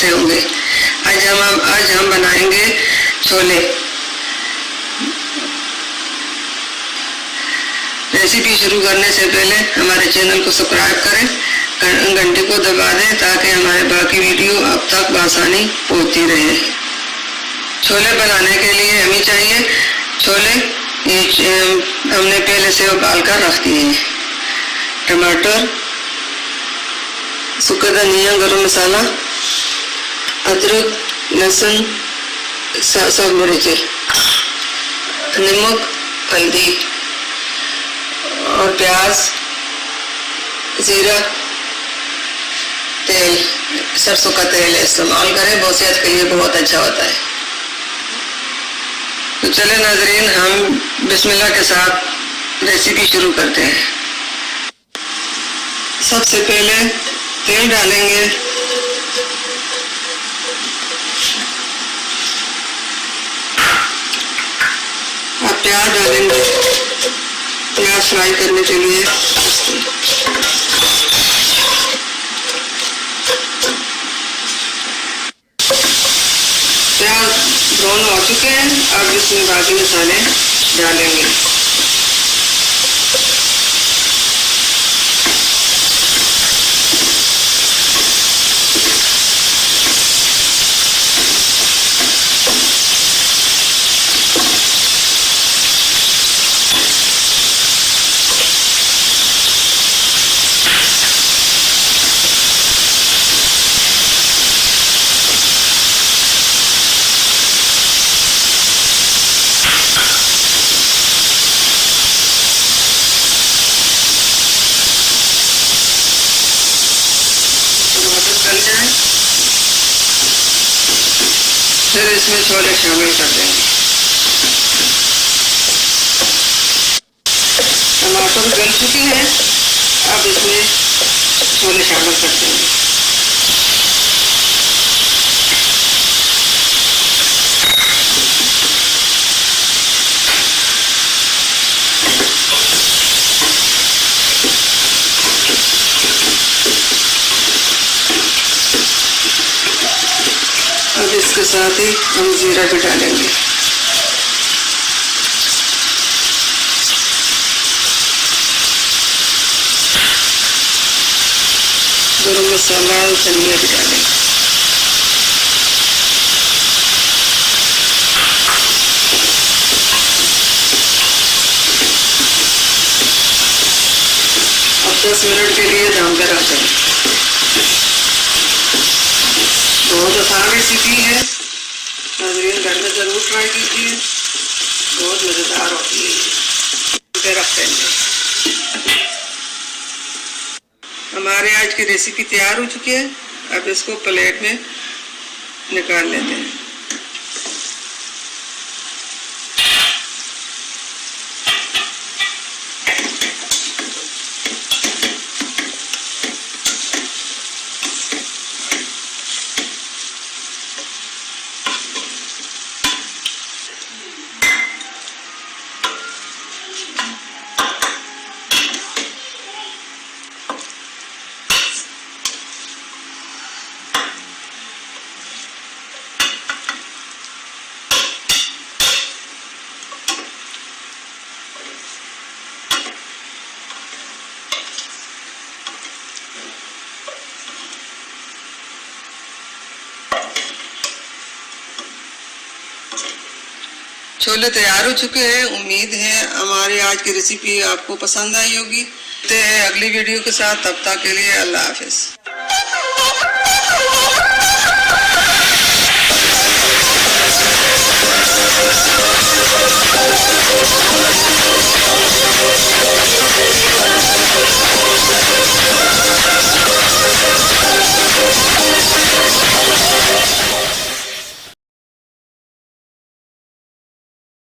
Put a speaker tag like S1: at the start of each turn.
S1: कैसे होंगे। आज हम बनाएंगे छोले। रेसिपी शुरू करने से पहले हमारे चैनल को सब्सक्राइब करें, घंटे को दबा दें ताकि हमारे बाकी वीडियो आप तक आसानी पहुंचती रहे। छोले बनाने के लिए हमें चाहिए छोले, हमने पहले से उबाल कर रख दिए हैं। टमाटर, सूखा धनिया, गरम मसाला, अदरक, लहसुन, सब मिर्चें, नमक, हल्दी और प्याज, जीरा, तेल, सरसों का तेल इस्तेमाल करें, बहुत सेहत के लिए बहुत अच्छा होता है। तो चले नाज़रीन, हम बिस्मिल्लाह के साथ रेसिपी शुरू करते हैं। सबसे पहले तेल डालेंगे, अब प्याज डालेंगे, प्याज फ्राई करने के लिए। प्याज ब्राउन हो चुके हैं, अब इसमें बाकी मसाले डालेंगे। फिर इसमें छोले शामिल कर देंगे। टमाटर गल चुके हैं, अब इसमें छोले शामिल कर देंगे। अब इसके साथ ही हम जीरा भी डालेंगे। गरम मसाला, धनिया भी डालेंगे। अब 10 मिनट के लिए दम पर रख दें। बहुत आसान रेसिपी है, नाज़रीन घर में ज़रूर ट्राई कीजिए, बहुत मज़ेदार होती है। रख देंगे। हमारे आज की रेसिपी तैयार हो चुकी है, अब इसको प्लेट में निकाल लेते हैं। छोले तैयार हो चुके हैं। उम्मीद है हमारी आज की रेसिपी आपको पसंद आई होगी। मिलते हैं अगली वीडियो के साथ, तब तक के लिए अल्लाह हाफिज।